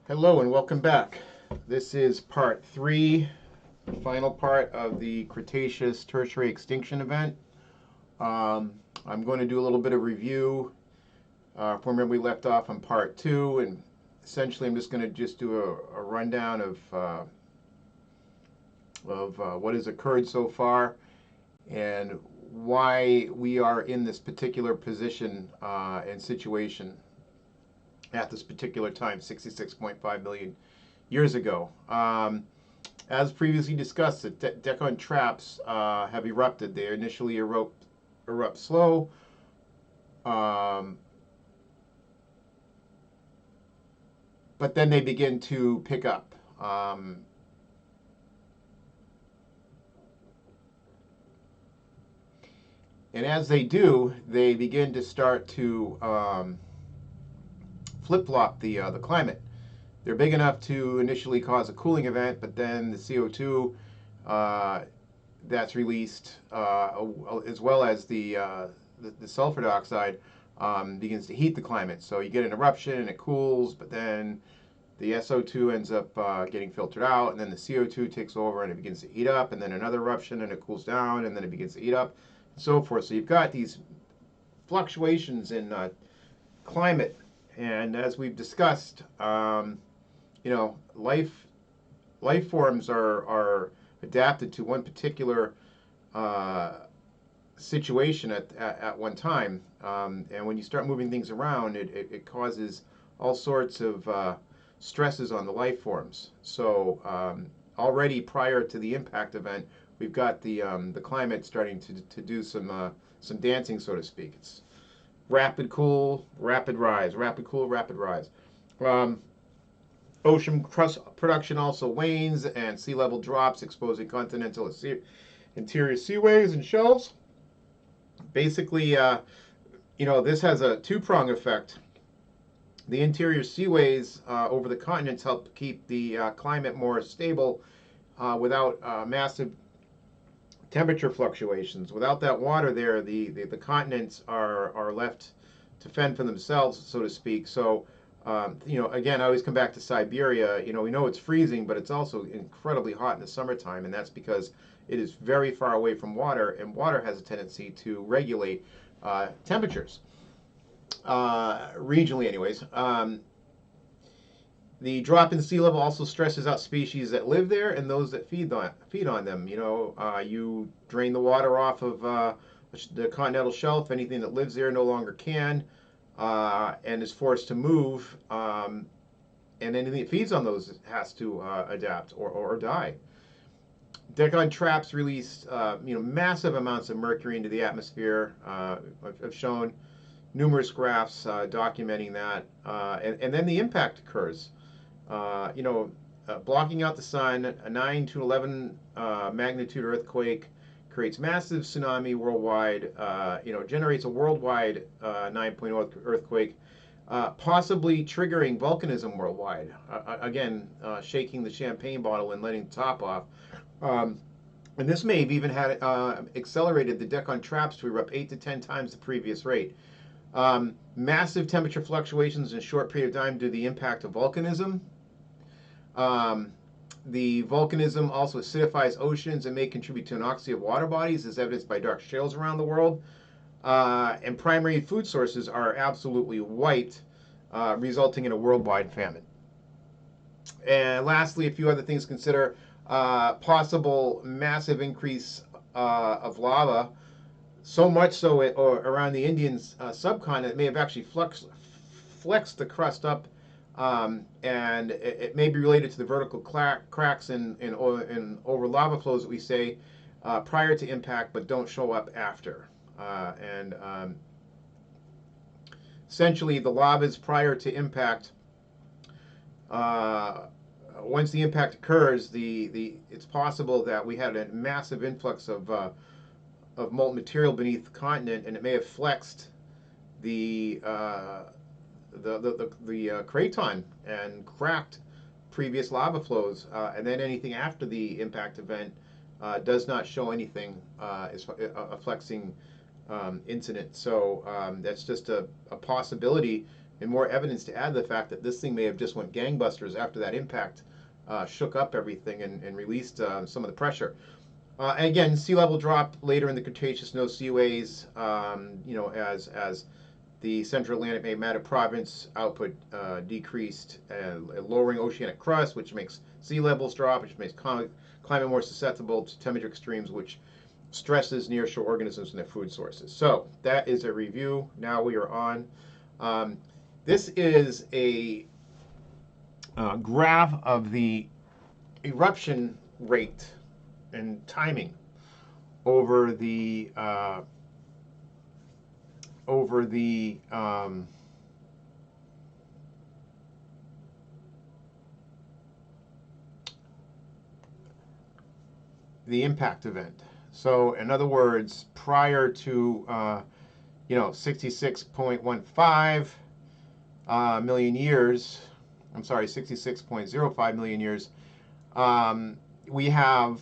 Hello and welcome back. This is part three, the final part of the Cretaceous Tertiary Extinction Event. I'm going to do a little bit of review from where we left off on part two, and essentially I'm just going to do a rundown of what has occurred so far and why we are in this particular position and situation at this particular time, 66.5 million years ago. As previously discussed, the Deccan Traps have erupted. They initially erupt slow, but then they begin to pick up. And as they do, they begin to start to flip-flop the climate. They're big enough to initially cause a cooling event, but then the CO2 that's released, as well as the sulfur dioxide, begins to heat the climate. So you get an eruption and it cools, but then the SO2 ends up getting filtered out, and then the CO2 takes over and it begins to heat up, and then another eruption and it cools down, and then it begins to heat up, and so forth. So you've got these fluctuations in climate, and as we've discussed, life forms are adapted to one particular situation at one time, and when you start moving things around, it causes all sorts of stresses on the life forms. So already prior to the impact event, we've got the climate starting to do some dancing, so to speak. It's rapid cool, rapid rise, rapid cool, rapid rise. Ocean crust production also wanes, and sea level drops, exposing continental interior seaways and shelves. Basically, this has a two-prong effect. The interior seaways over the continents help keep the climate more stable without massive temperature fluctuations. Without that water there, the continents are left to fend for themselves, so to speak. So, again, I always come back to Siberia. We know it's freezing, but it's also incredibly hot in the summertime, and that's because it is very far away from water, and water has a tendency to regulate temperatures, regionally anyways. The drop in sea level also stresses out species that live there and those that feed on them. You drain the water off of the continental shelf. Anything that lives there no longer can, and is forced to move. And anything that feeds on those has to adapt or die. Deccan Traps release massive amounts of mercury into the atmosphere. I've shown numerous graphs documenting that, and then the impact occurs. Blocking out the sun, a 9 to 11 magnitude earthquake creates massive tsunami worldwide. Generates a worldwide 9.0 earthquake, possibly triggering volcanism worldwide. Again, shaking the champagne bottle and letting the top off. And this may have even had accelerated the Deccan Traps to erupt 8 to 10 times the previous rate. Massive temperature fluctuations in a short period of time due to the impact of volcanism. The volcanism also acidifies oceans and may contribute to anoxia of water bodies, as evidenced by dark shales around the world. And primary food sources are absolutely wiped, resulting in a worldwide famine. And lastly, a few other things to consider. Possible massive increase of lava, so much so around the Indian subcontinent, it may have actually flexed the crust up, and it may be related to the vertical cracks in over lava flows that we say prior to impact, but don't show up after. And essentially, the lavas prior to impact, once the impact occurs, it's possible that we had a massive influx of molten material beneath the continent, and it may have flexed the craton and cracked previous lava flows, and then anything after the impact event does not show anything as a flexing incident. So that's just a possibility, and more evidence to add to the fact that this thing may have just went gangbusters after that impact shook up everything and released some of the pressure. And again, sea level drop later in the Cretaceous, no seaways, as the Central Atlantic magmatic province output decreased, lowering oceanic crust, which makes sea levels drop, which makes climate more susceptible to temperature extremes, which stresses nearshore organisms and their food sources. So that is a review. Now we are on. This is a graph of the eruption rate and timing over the impact event. So in other words, prior to 66.15 million years, I'm sorry, 66.05 million years, we have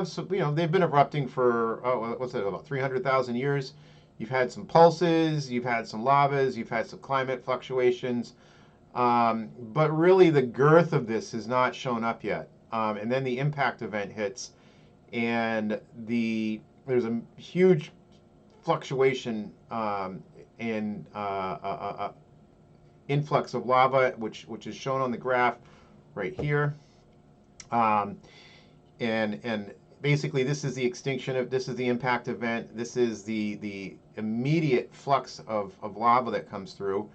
some, they've been erupting for, what's it, about 300,000 years. You've had some pulses, you've had some lavas, you've had some climate fluctuations, but really the girth of this has not shown up yet. And then the impact event hits, and there's a huge fluctuation in influx of lava, which is shown on the graph right here. And basically, this is the extinction this is the impact event. This is the immediate flux of lava that comes through.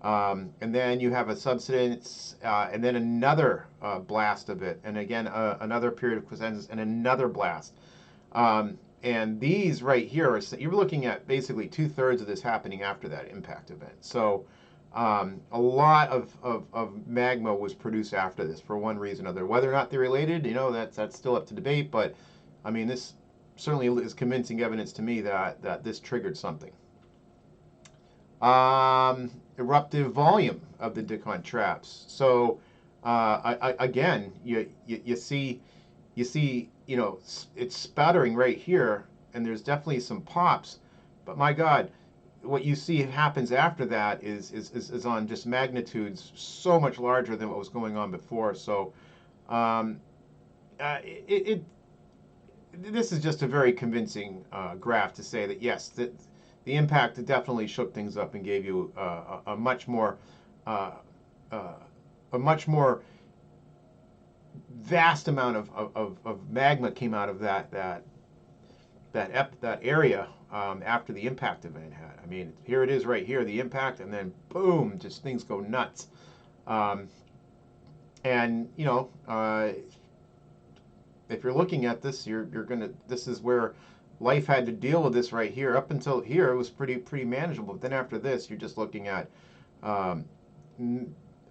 And then you have a subsidence, and then another blast of it, and again another period of quiescence, and another blast. And these right here you're looking at basically 2/3 of this happening after that impact event. So a lot of magma was produced after this for one reason or another. Whether or not they're related, that's still up to debate. But I mean, this certainly is convincing evidence to me that this triggered something. Eruptive volume of the Deccan Traps. So again, you see, it's sputtering right here, and there's definitely some pops. But my God, what you see happens after that is on just magnitudes so much larger than what was going on before. So this is just a very convincing graph to say that yes, that the impact definitely shook things up and gave you a much more vast amount of magma came out of that area after the impact event had. I mean, here it is right here, the impact, and then boom, just things go nuts. And if you're looking at this, this is where life had to deal with this right here. Up until here, it was pretty manageable. But then after this, you're just looking at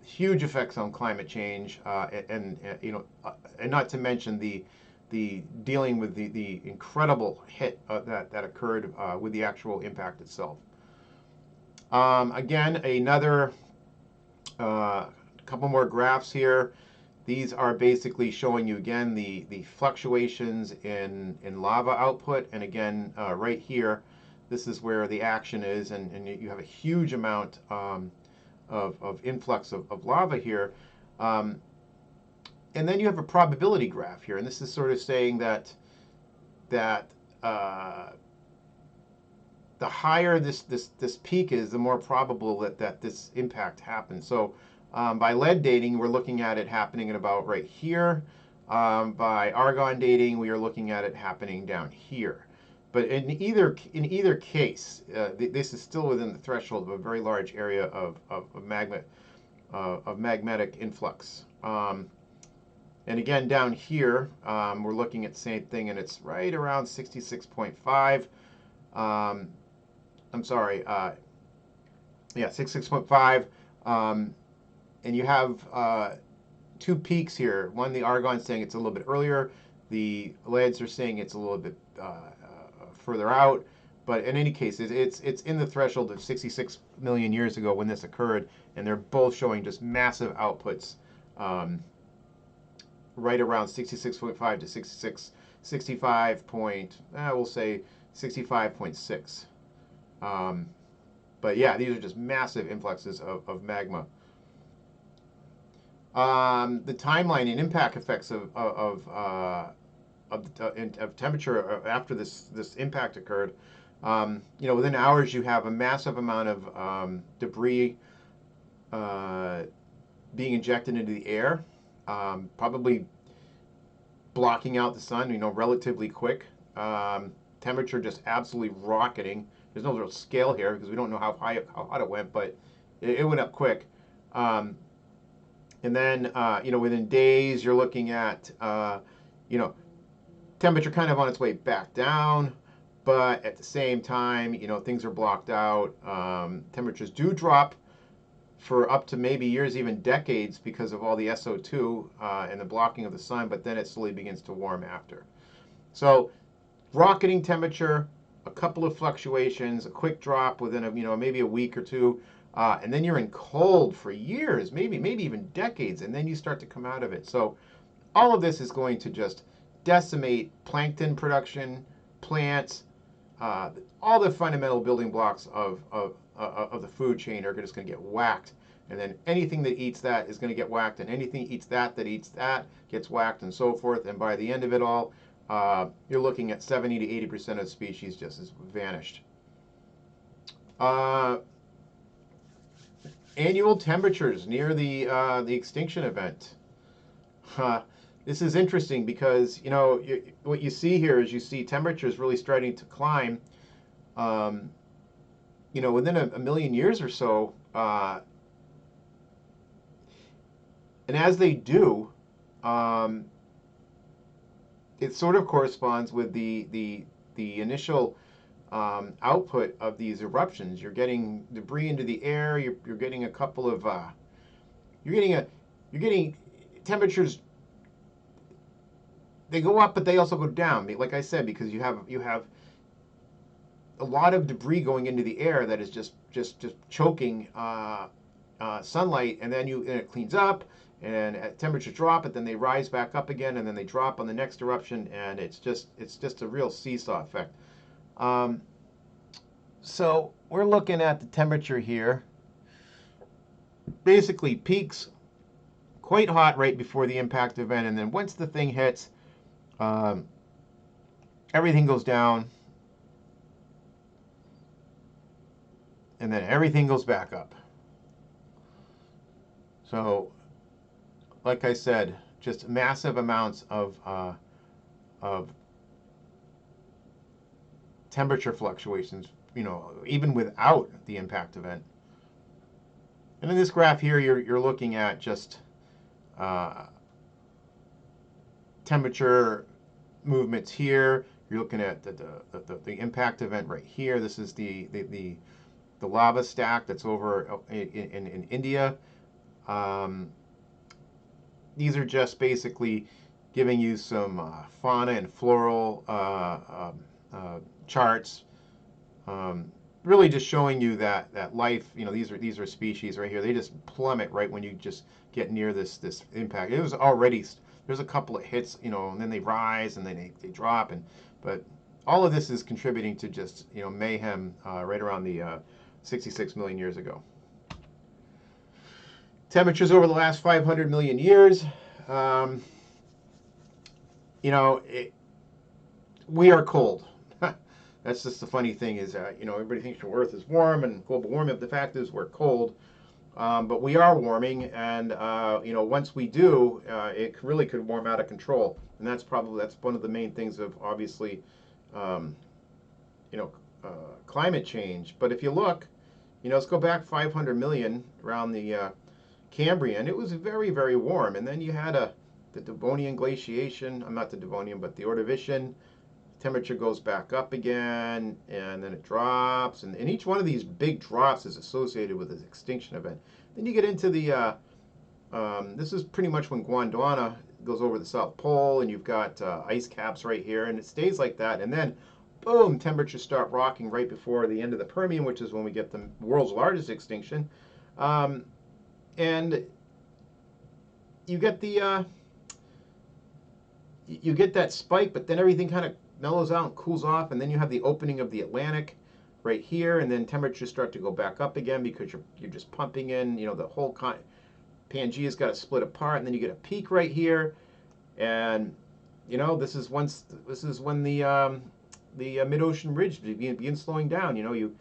huge effects on climate change, and not to mention the dealing with the incredible hit that occurred with the actual impact itself. Again, another couple more graphs here. These are basically showing you again the fluctuations in lava output, and again right here, this is where the action is, and you have a huge amount of influx of lava here. And then you have a probability graph here, and this is sort of saying that the higher this peak is, the more probable that this impact happens. So by lead dating, we're looking at it happening at about right here. By argon dating, we are looking at it happening down here. But in either case, this is still within the threshold of a very large area of magmatic influx. And again, down here, we're looking at the same thing, and it's right around 66.5. I'm sorry, yeah, 66.5. And you have two peaks here. One, the argon's saying it's a little bit earlier. The leads are saying it's a little bit further out. But in any case, it's in the threshold of 66 million years ago when this occurred, and they're both showing just massive outputs right around 66.5 to 65 point, we'll say 65.6. But yeah, these are just massive influxes of magma. The timeline and impact effects of temperature after this impact occurred. Within hours you have a massive amount of debris being injected into the air, probably blocking out the sun. Relatively quick. Temperature just absolutely rocketing. There's no real scale here because we don't know how hot it went, but it went up quick. And then, within days, you're looking at, temperature kind of on its way back down, but at the same time, things are blocked out. Temperatures do drop for up to maybe years, even decades, because of all the SO2 and the blocking of the sun, but then it slowly begins to warm after. So, rocketing temperature, a couple of fluctuations, a quick drop within maybe a week or two, and then you're in cold for years, maybe even decades, and then you start to come out of it. So all of this is going to just decimate plankton production, plants, all the fundamental building blocks of the food chain are just going to get whacked. And then anything that eats that is going to get whacked, and anything that eats that gets whacked, and so forth. And by the end of it all, you're looking at 70 to 80% of species just as vanished. Annual temperatures near the extinction event. This is interesting because what you see here is you see temperatures really starting to climb. Within a million years or so, and as they do, it sort of corresponds with the initial output of these eruptions. You're getting debris into the air. You're getting a couple of you're getting temperatures. They go up, but they also go down. Like I said, because you have a lot of debris going into the air that is just choking sunlight, and then it cleans up, and temperatures drop, but then they rise back up again, and then they drop on the next eruption, and it's just a real seesaw effect. So we're looking at the temperature here. Basically peaks quite hot right before the impact event, and then once the thing hits, everything goes down, and then everything goes back up. So, like I said, just massive amounts of temperature fluctuations, even without the impact event. And in this graph here, you're looking at just temperature movements here. You're looking at the impact event right here. This is the lava stack that's over in India. These are just basically giving you some fauna and floral charts. Really just showing you that life, these are species right here. They just plummet right when you just get near this impact. It was already, there's a couple of hits, and then they rise and then they drop, but all of this is contributing to just mayhem right around the 66 million years ago. Temperatures over the last 500 million years. We are cold. That's just the funny thing is, everybody thinks the Earth is warm and global warming. But the fact is we're cold. But we are warming, and once we do, it really could warm out of control. And that's one of the main things of obviously, climate change. But if you look, let's go back 500 million around the Cambrian. It was very, very warm, and then you had the Devonian glaciation. Not the Devonian, but the Ordovician. Temperature goes back up again, and then it drops, and each one of these big drops is associated with this extinction event. Then you get into the this is pretty much when Gondwana goes over the South Pole, and you've got ice caps right here, and it stays like that, and then boom, temperatures start rocking right before the end of the Permian, which is when we get the world's largest extinction, and you get that spike, but then everything kind of mellows out and cools off, and then you have the opening of the Atlantic. right here, and then temperatures start to go back up again because you're just pumping in, the whole Pangea's got to split apart, and then you get a peak right here, and this is when the mid-ocean ridge begins slowing down. You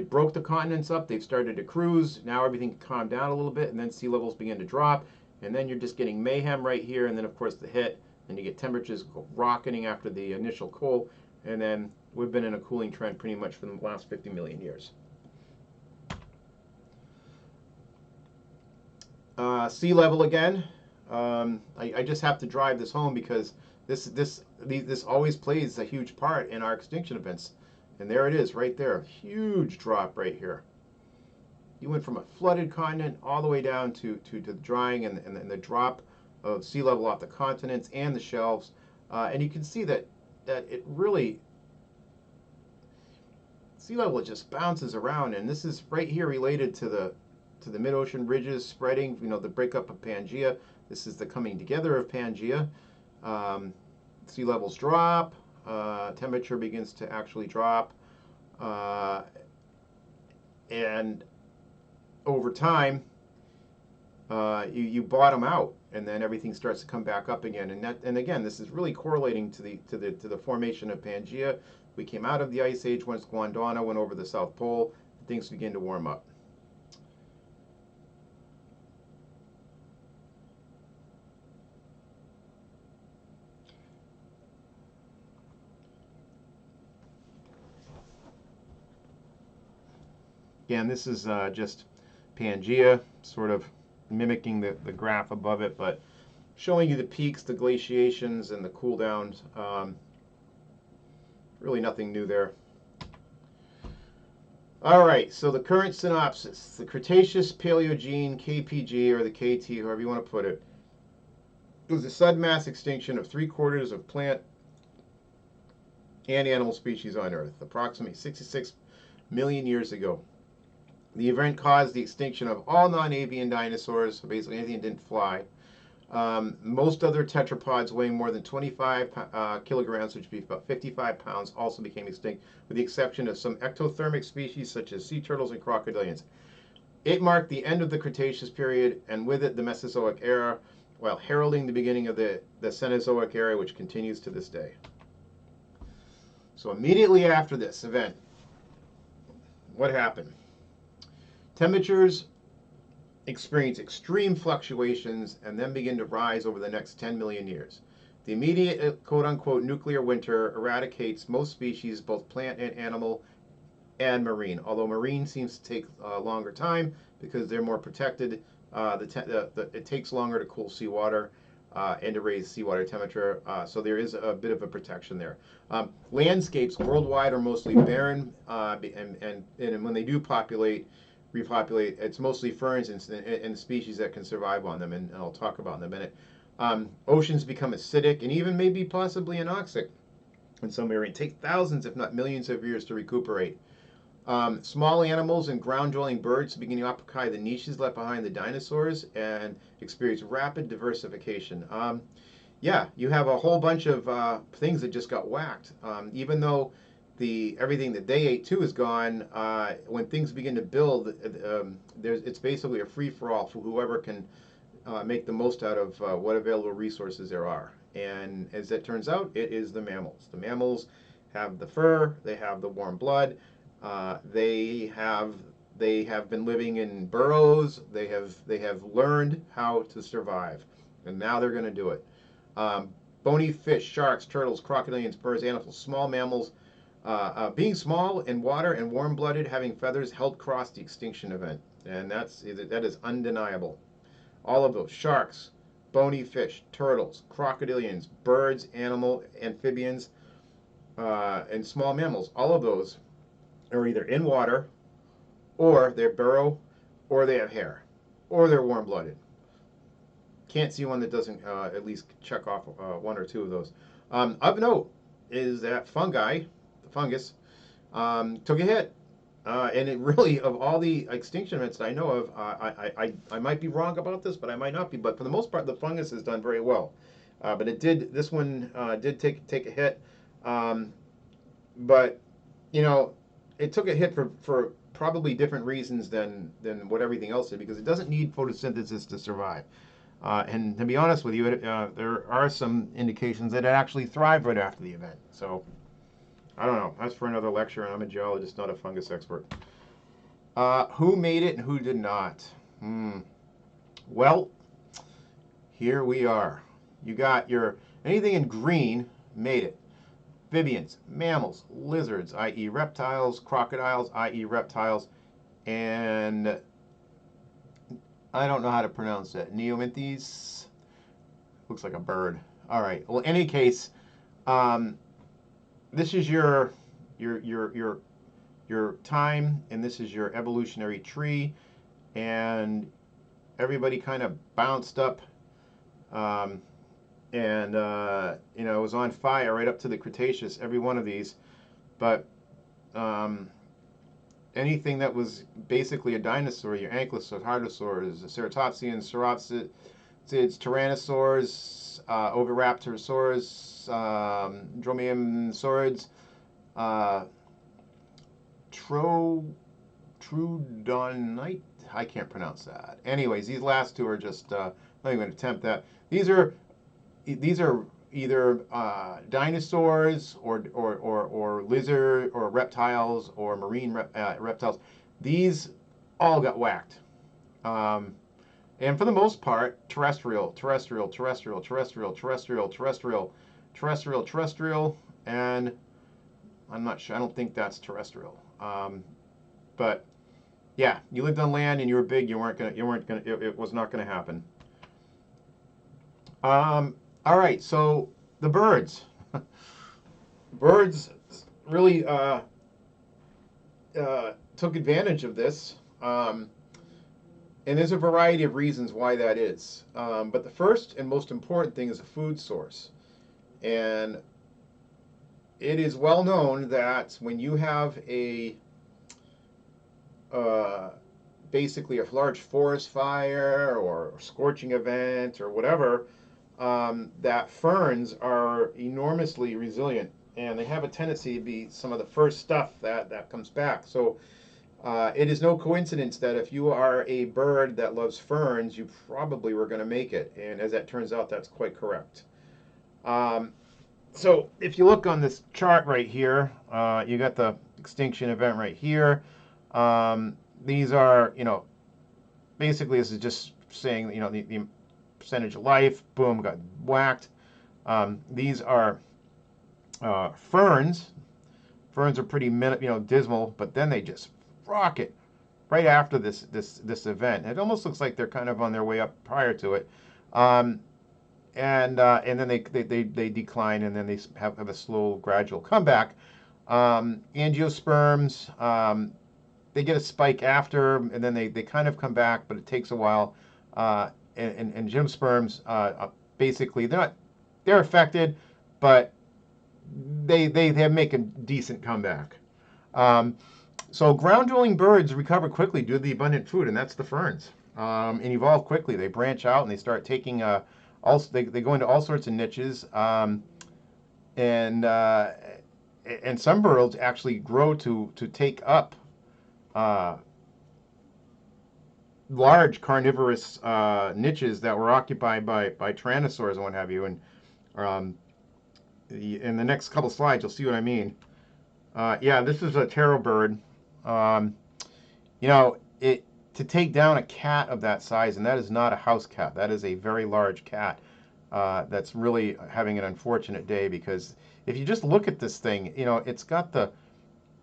broke the continents up, they've started to cruise, now everything calmed down a little bit, and then sea levels begin to drop, and then you're just getting mayhem right here, and then of course the hit, and you get temperatures rocketing after the initial cool, and then we've been in a cooling trend pretty much for the last 50 million years. Sea level again. I just have to drive this home because this always plays a huge part in our extinction events. And there it is right there, a huge drop right here. You went from a flooded continent all the way down to the drying and the drop of sea level off the continents and the shelves. And you can see that it really, sea level just bounces around, and this is right here related to the mid-ocean ridges spreading, the breakup of Pangea. This is the coming together of Pangea. Sea levels drop, temperature begins to actually drop, and over time, you bottom out, and then everything starts to come back up again. And again, this is really correlating to the formation of Pangea. We came out of the ice age once Gondwana went over the South Pole. Things begin to warm up. Again, this is just Pangea, sort of mimicking the graph above it, but showing you the peaks, the glaciations, and the cool downs. Really nothing new there. All right, so the current synopsis. The Cretaceous Paleogene, KPG, or the KT, however you want to put it, was a sudden mass extinction of 3/4 of plant and animal species on Earth, approximately 66 million years ago. The event caused the extinction of all non-avian dinosaurs, so basically anything that didn't fly. Most other tetrapods weighing more than 25 kilograms, which would be about 55 pounds, also became extinct, with the exception of some ectothermic species such as sea turtles and crocodilians. It marked the end of the Cretaceous period, and with it the Mesozoic era, while heralding the beginning of the Cenozoic era, which continues to this day. So immediately after this event, what happened? Temperatures experience extreme fluctuations and then begin to rise over the next 10 million years. The immediate quote-unquote nuclear winter eradicates most species, both plant and animal and marine, although marine seems to take a longer time because they're more protected. It takes longer to cool seawater and to raise seawater temperature, so there is a bit of a protection there. Landscapes worldwide are mostly barren, and when they do repopulate, it's mostly ferns and species that can survive on them, and I'll talk about in a minute. Oceans become acidic and even maybe possibly anoxic in some area. It takes thousands, if not millions of years to recuperate. Small animals and ground-dwelling birds begin to occupy the niches left behind the dinosaurs and experience rapid diversification. Yeah, you have a whole bunch of things that just got whacked. Even though everything that they ate too is gone, when things begin to build, it's basically a free-for-all for whoever can make the most out of what available resources there are. And as it turns out, it is the mammals. The mammals have the fur, they have the warm blood, they have been living in burrows, they have learned how to survive, and now they're going to do it. Bony fish, sharks, turtles, crocodilians, birds, animals, small mammals, being small in water and warm-blooded, having feathers, helped cross the extinction event, and that is undeniable. All of those, sharks, bony fish, turtles, crocodilians, birds, amphibians, and small mammals, all of those are either in water, or they burrow, or they have hair, or they're warm-blooded. Can't see one that doesn't at least check off one or two of those. Of note is that fungus took a hit. And it really, of all the extinction events that I know of, I might be wrong about this, but I might not be. But for the most part, the fungus has done very well. But this one did take a hit. But you know, it took a hit for probably different reasons than what everything else did, because it doesn't need photosynthesis to survive. And to be honest with you, there are some indications that it actually thrived right after the event. So I don't know. That's for another lecture, and I'm a geologist, not a fungus expert. Who made it and who did not? Well, here we are. You got your anything in green made it. Amphibians, mammals, lizards, i.e. reptiles, crocodiles, i.e. reptiles, and I don't know how to pronounce that. Neominthes? Looks like a bird. All right. Well, in any case, um, this is your time, and this is your evolutionary tree, and everybody kind of bounced up, um, and you know, it was on fire right up to the Cretaceous. Every one of these, but um, anything that was basically a dinosaur, your ankylosaurs, hadrosaurs, ceratopsians, sauropsids, tyrannosaurs, oviraptorosaurs, dromaeosaurids, uh, Troodonite. I can't pronounce that. Anyways, these last two are just not even going to attempt that. These are either dinosaurs or lizard or reptiles or marine reptiles. These all got whacked. And for the most part, terrestrial, and I'm not sure. I don't think that's terrestrial. But yeah, you lived on land and you were big. It was not gonna happen. All right, so the birds. Birds really took advantage of this. And there's a variety of reasons why that is. But the first and most important thing is a food source. And it is well known that when you have basically a large forest fire or scorching event or whatever, that ferns are enormously resilient, and they have a tendency to be some of the first stuff that comes back. So it is no coincidence that if you are a bird that loves ferns, you probably were going to make it. And as that turns out, that's quite correct. So if you look on this chart right here, you got the extinction event right here. These are, basically this is just saying, the percentage of life, boom, got whacked. These are ferns. Ferns are pretty, dismal, but then they just rocket right after this event. It almost looks like they're kind of on their way up prior to it, and then they decline, and then they have a slow, gradual comeback. Angiosperms, they get a spike after, and then they kind of come back, but it takes a while. And gymnosperms, basically they're affected, but they make a decent comeback. So ground dwelling birds recover quickly due to the abundant food, and that's the ferns. And evolve quickly. They branch out and they start taking they go into all sorts of niches. And some birds actually grow to take up large carnivorous niches that were occupied by tyrannosaurs and what have you. And in the next couple slides, you'll see what I mean. Yeah, this is a taro bird. To take down a cat of that size, and that is not a house cat. That is a very large cat that's really having an unfortunate day, because if you just look at this thing, it's got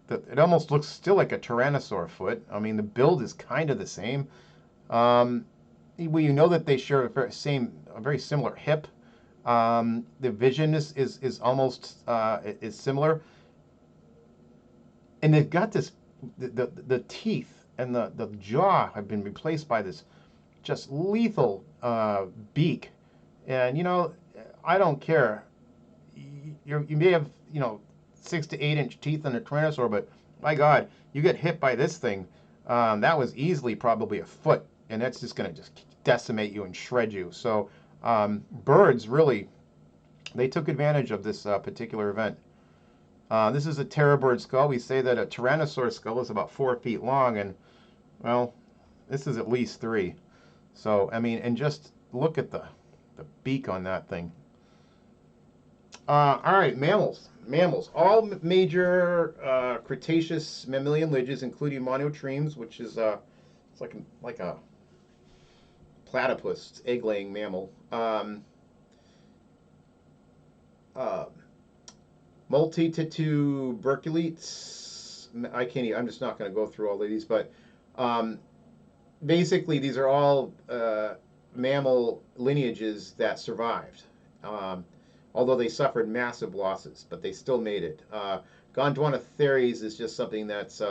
it almost looks still like a tyrannosaur foot. I mean, the build is kind of the same. You know that they share a very similar hip. The vision is almost is similar, and they've got this the teeth and the jaw have been replaced by this just lethal beak. And I don't care. You may have 6 to 8 inch teeth in a tyrannosaur, but my God, you get hit by this thing, that was easily probably a foot, and that's just going to just decimate you and shred you. So birds really, they took advantage of this particular event. This is a terror bird skull. We say that a tyrannosaur skull is about 4 feet long, and well, this is at least 3. So I mean, and just look at the beak on that thing. All right, mammals. Mammals. All major Cretaceous mammalian lineages, including monotremes, which is it's like a platypus, egg-laying mammal. Uh, Multituberculates. I can't. I'm just not going to go through all of these, but um, basically, these are all mammal lineages that survived. Um, Although they suffered massive losses, but they still made it. Gondwanatheres is just something that's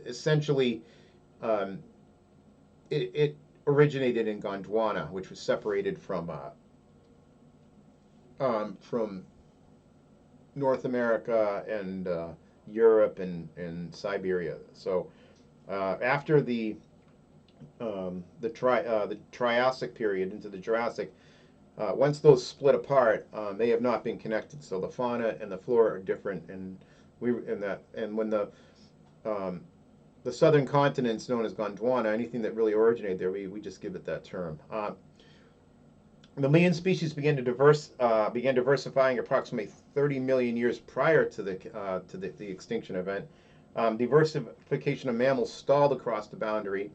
essentially um, it originated in Gondwana, which was separated from North America and Europe and Siberia. So after the Triassic period into the Jurassic, once those split apart, they have not been connected. So the fauna and the flora are different, and when the southern continent's known as Gondwana, anything that really originated there, we just give it that term. Mammalian species began diversifying approximately 30 million years prior to the extinction event. Diversification of mammals stalled across the boundary.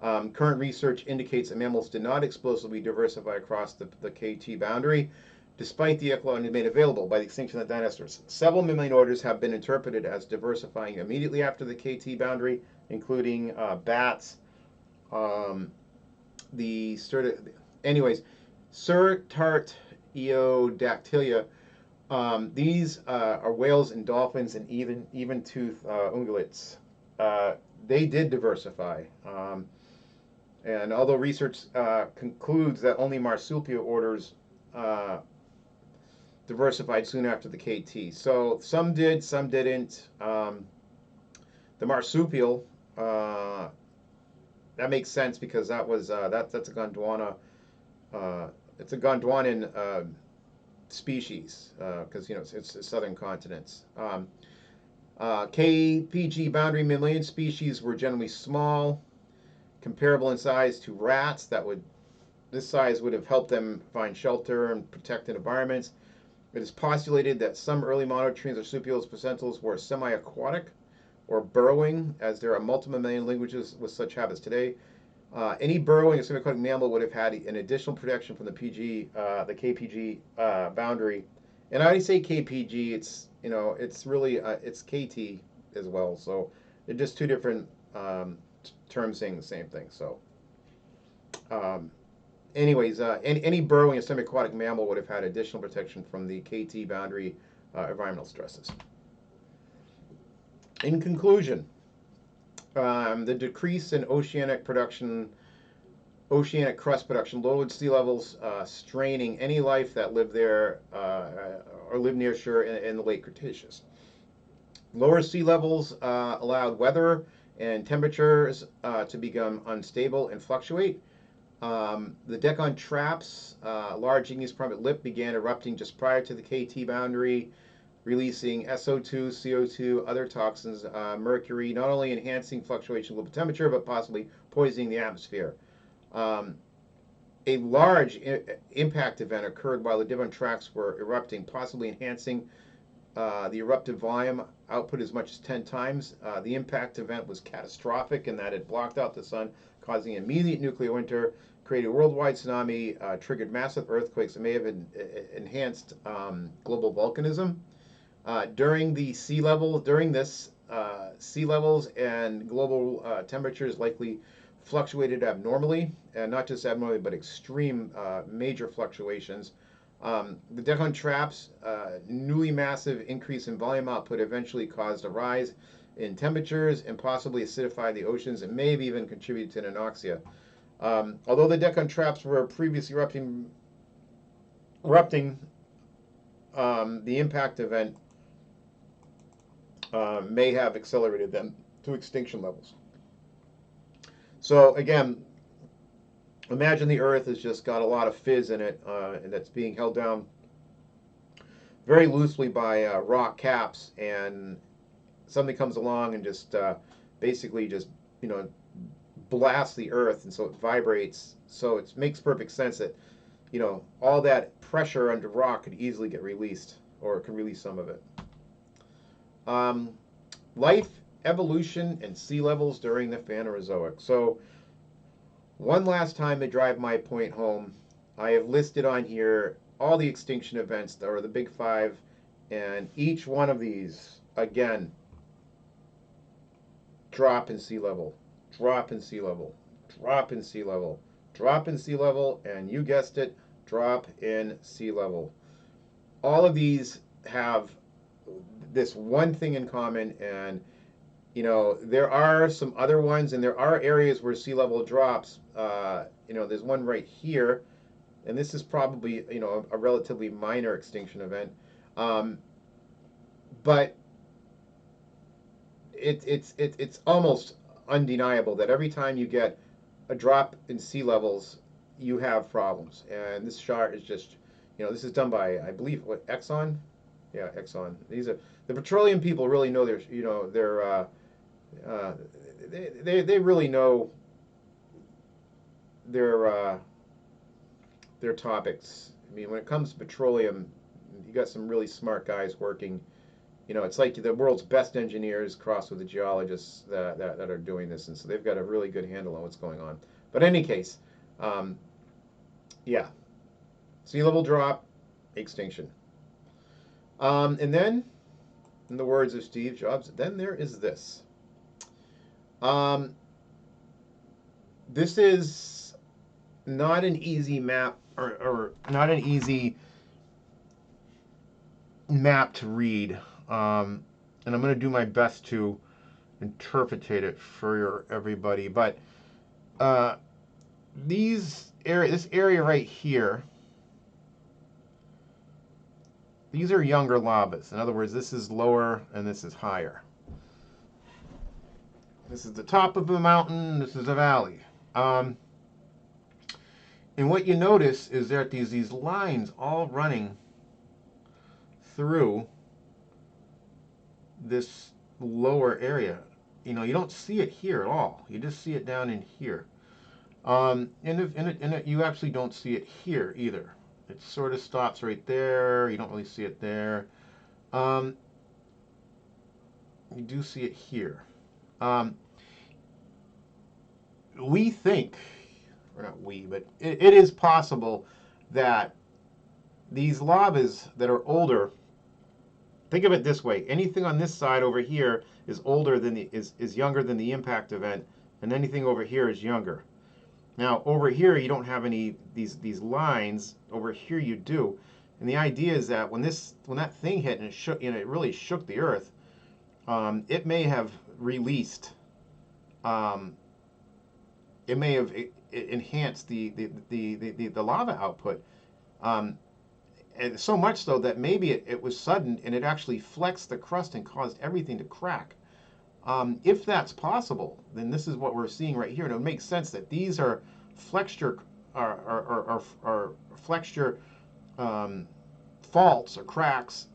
Current research indicates that mammals did not explosively diversify across the KT boundary, despite the ecology made available by the extinction of the dinosaurs. Several mammalian orders have been interpreted as diversifying immediately after the KT boundary, including bats, Surtartiodactylia. These are whales and dolphins and even tooth ungulates. They did diversify. And although research concludes that only marsupial orders diversified soon after the KT. So some did, some didn't. The marsupial, that makes sense because that's a Gondwana, it's a Gondwanan species because it's the southern continents. KPG boundary mammalian species were generally small, comparable in size to rats. This size would have helped them find shelter and protected environments. It is postulated that some early monotremes, marsupials, placentals were semi-aquatic or burrowing, as there are multiple mammalian languages with such habits today. Any burrowing or semi-aquatic mammal would have had an additional protection from the KPG boundary. And I say KPG, it's really it's KT as well. So they're just two different terms saying the same thing. So, anyways, any burrowing or semi-aquatic mammal would have had additional protection from the KT boundary environmental stresses. In conclusion, the decrease in oceanic crust production, lowered sea levels, straining any life that lived there or lived near shore in the late Cretaceous. Lower sea levels allowed weather and temperatures to become unstable and fluctuate. The Deccan Traps, large igneous primate lip, began erupting just prior to the KT boundary, releasing SO2, CO2, other toxins, mercury, not only enhancing fluctuation of global temperature, but possibly poisoning the atmosphere. A large impact event occurred while the Deccan Traps were erupting, possibly enhancing the eruptive volume output as much as 10 times. The impact event was catastrophic in that it blocked out the sun, causing immediate nuclear winter, created a worldwide tsunami, triggered massive earthquakes, and may have enhanced global volcanism. During this, sea levels and global temperatures likely fluctuated abnormally, and not just abnormally, but extreme major fluctuations. The Deccan Traps' newly massive increase in volume output eventually caused a rise in temperatures and possibly acidified the oceans and may have even contributed to anoxia. Although the Deccan Traps were previously erupting, the impact event may have accelerated them to extinction levels. So again, imagine the Earth has just got a lot of fizz in it, and that's being held down very loosely by rock caps, and something comes along and just basically just, you know, blasts the earth, and so it vibrates. So it makes perfect sense that, you know, all that pressure under rock could easily get released, or it can release some of it. Um, Life, evolution, and sea levels during the Phanerozoic. So one last time to drive my point home, I have listed on here all the extinction events that are the big five, and each one of these, again, drop in sea level, drop in sea level, drop in sea level, drop in sea level, and you guessed it, drop in sea level. All of these have this one thing in common, and you know, there are some other ones, and there are areas where sea level drops. You know, there's one right here, and this is probably, you know, a relatively minor extinction event, um, but it's almost undeniable that every time you get a drop in sea levels, you have problems. And this chart is just, you know, this is done by, I believe, what, Exxon? Yeah, Exxon. These are the petroleum people really know their, you know, uh, they really know their their topics. I mean, when it comes to petroleum, you got some really smart guys working. You know, it's like the world's best engineers crossed with the geologists that are doing this, and so they've got a really good handle on what's going on. But in any case, um, yeah, sea level drop, extinction. And then, in the words of Steve Jobs, then there is this. Um, this is not an easy map, or not an easy map to read, and I'm going to do my best to interpretate it for everybody. But this area right here, these are younger lavas. In other words, this is lower and this is higher. This is the top of a mountain. This is a valley. And what you notice is that these lines all running through this lower area. You know, you don't see it here at all. You just see it down in here. You actually don't see it here either. It sort of stops right there. You don't really see it there. You do see it here. We think, or not we, but it is possible that these lavas that are older, think of it this way: anything on this side over here is older than is younger than the impact event, and anything over here is younger. Now over here you don't have any these lines. Over here you do, and the idea is that when that thing hit and it shook, you know, it really shook the earth. It may have released. It may have enhanced the lava output. And so much so that maybe it was sudden and it actually flexed the crust and caused everything to crack. If that's possible, then this is what we're seeing right here, and it makes sense that these are flexure flexure faults or cracks,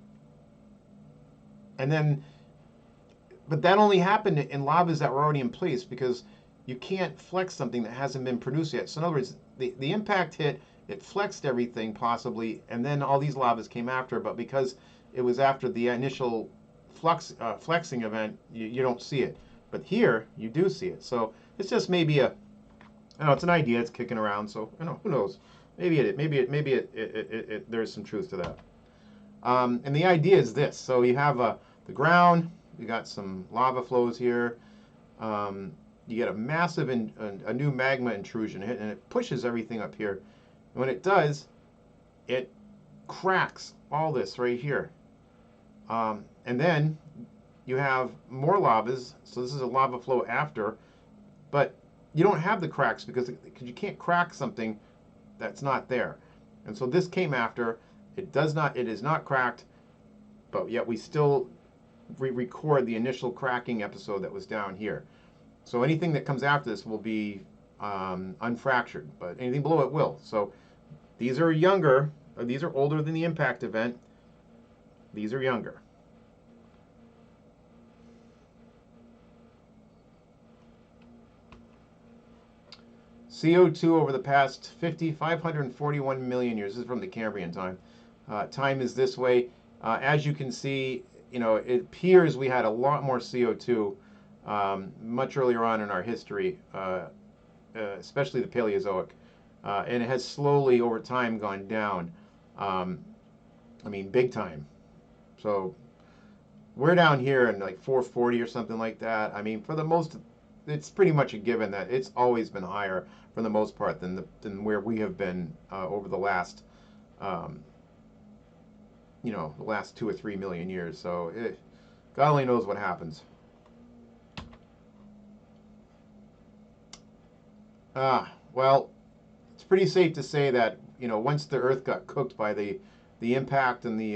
and then, but that only happened in lavas that were already in place, because you can't flex something that hasn't been produced yet. So in other words, the impact hit, it flexed everything possibly, and then all these lavas came after. But because it was after the initial flexing event, you don't see it. But here, you do see it. So it's just maybe I don't know, it's an idea. It's kicking around. So you know, who knows? Maybe there's some truth to that. And the idea is this: so you have the ground. You got some lava flows here. You get a massive a new magma intrusion, and it pushes everything up here. And when it does, it cracks all this right here. And then you have more lavas. So this is a lava flow after, but you don't have the cracks because you can't crack something that's not there. And so this came after. It is not cracked, but yet we still record the initial cracking episode that was down here. So anything that comes after this will be unfractured, but anything below it will. So these are younger, these are older than the impact event. These are younger. CO2 over the past 541 million years. This is from the Cambrian time. Time is this way. As you can see, it appears we had a lot more CO2 much earlier on in our history, especially the Paleozoic. And it has slowly over time gone down. I mean, big time. So we're down here in like 440 or something like that. I mean, for the most, it's pretty much a given that it's always been higher for the most part than where we have been over the last, the last 2 or 3 million years. So God only knows what happens. Well, it's pretty safe to say that once the Earth got cooked by the impact and the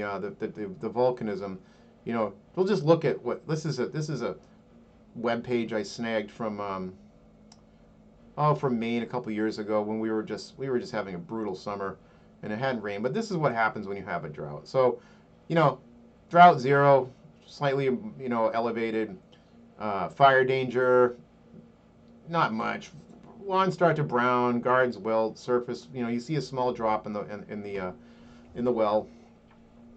volcanism, we'll just look at what this is a web page I snagged from from Maine a couple years ago when we were just having a brutal summer and it hadn't rained. But this is what happens when you have a drought. So, drought zero, slightly elevated, fire danger, not much. Lawns start to brown, guards wilt, surface. You see a small drop in the well.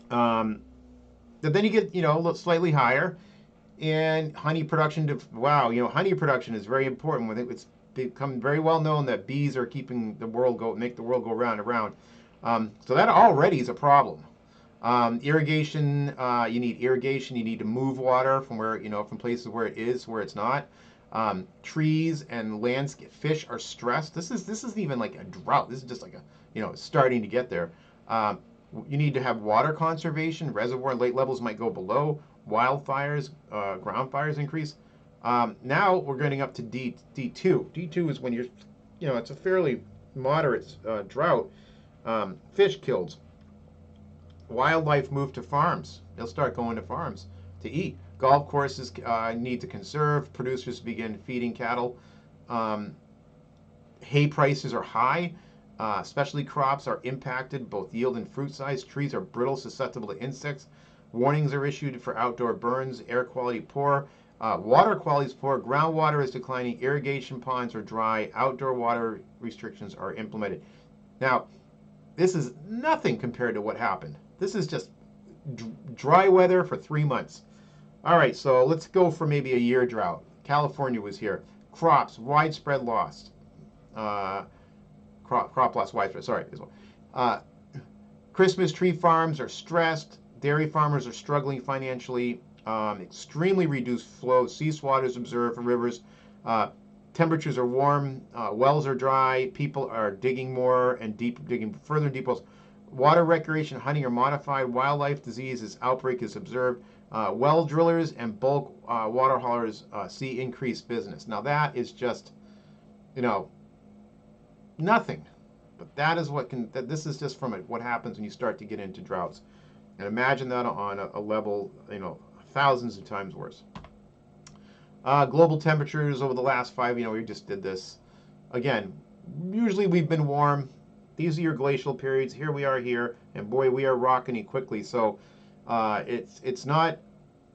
But then you get slightly higher, and honey production. Honey production is very important. It's become very well known that bees are keeping the world make the world go round and round. So that already is a problem. Irrigation. You need irrigation. You need to move water from from places where it is, where it's not. Trees and landscape fish are stressed. This isn't even like a drought. This is just like starting to get there. You need to have water conservation. Reservoir lake levels might go below. Wildfires, ground fires increase. Now we're getting up to D2. D2 is when it's a fairly moderate drought. Fish killed. Wildlife move to farms. They'll start going to farms to eat. Golf courses need to conserve. Producers begin feeding cattle. Hay prices are high. Specialty crops are impacted, both yield and fruit size. Trees are brittle, susceptible to insects. Warnings are issued for outdoor burns. Air quality poor. Water quality is poor. Groundwater is declining. Irrigation ponds are dry. Outdoor water restrictions are implemented. Now, this is nothing compared to what happened. This is just dry weather for 3 months. All right, so let's go for maybe a year drought. California was here. Crops, widespread loss. Crop loss, widespread. Sorry. Christmas tree farms are stressed. Dairy farmers are struggling financially. Extremely reduced flow. Cease waters observed for rivers. Temperatures are warm. Wells are dry. People are digging more and digging further deep wells. Water recreation, hunting are modified. Wildlife diseases outbreak is observed. Well drillers and bulk water haulers see increased business. Now that is just, nothing. But that is this is just from what happens when you start to get into droughts. And imagine that on a level, thousands of times worse. Global temperatures over the last 5, we just did this. Again, usually we've been warm. These are your glacial periods. Here we are here, and boy, we are rocking it quickly. So it's not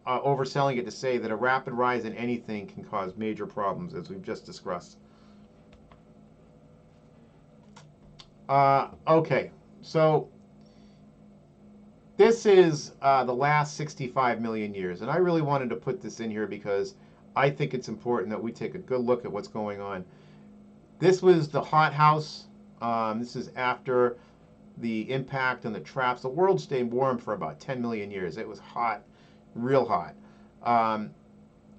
overselling it to say that a rapid rise in anything can cause major problems, as we've just discussed. Okay, so this is the last 65 million years, and I really wanted to put this in here because I think it's important that we take a good look at what's going on. This was the hothouse. This is after the impact and the traps. The world stayed warm for about 10 million years. It was hot, real hot.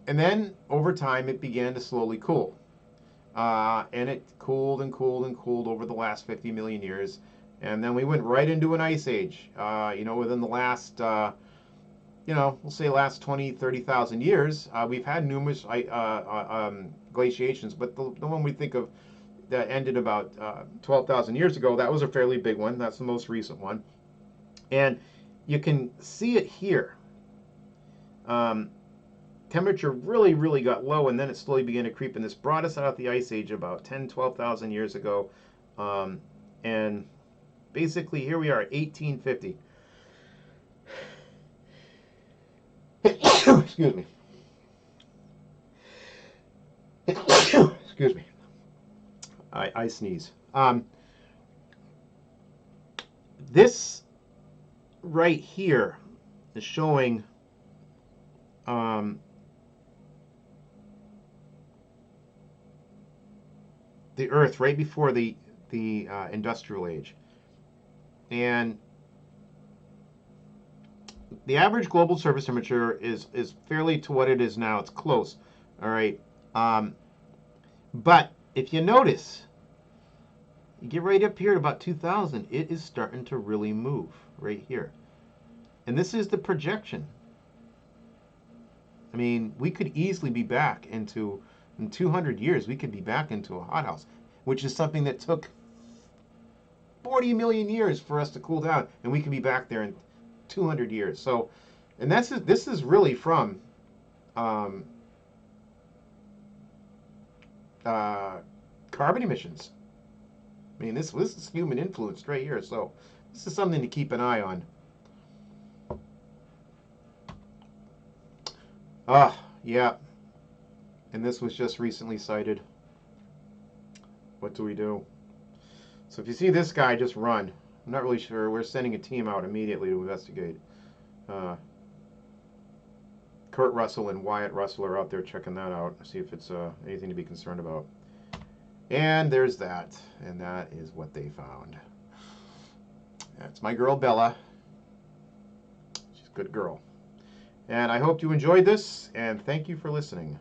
And then over time, it began to slowly cool. And it cooled and cooled and cooled over the last 50 million years. And then we went right into an ice age, within the last, we'll say last 20, 30,000 years. We've had numerous glaciations, but the one we think of that ended about 12,000 years ago, that was a fairly big one. That's the most recent one. And you can see it here. Temperature really, really got low, and then it slowly began to creep, and this brought us out of the ice age about 10, 12,000 years ago. And basically, here we are at 1850. Excuse me. Excuse me. I sneeze. This right here is showing the Earth right before the industrial age, and the average global surface temperature is fairly to what it is now. It's close, all right. But if you notice, you get right up here at about 2000, it is starting to really move right here, and this is the projection. I mean, we could easily be back into, in 200 years, we could be back into a hothouse, which is something that took 40 million years for us to cool down, and we can be back there in 200 years. So, and this is really from carbon emissions. I mean, this is human influence right here. So, this is something to keep an eye on. Yeah. And this was just recently sighted. What do we do? So if you see this guy, just run. I'm not really sure. We're sending a team out immediately to investigate. Kurt Russell and Wyatt Russell are out there checking that out. See if it's anything to be concerned about. And there's that. And that is what they found. That's my girl Bella. She's a good girl. And I hope you enjoyed this, and thank you for listening.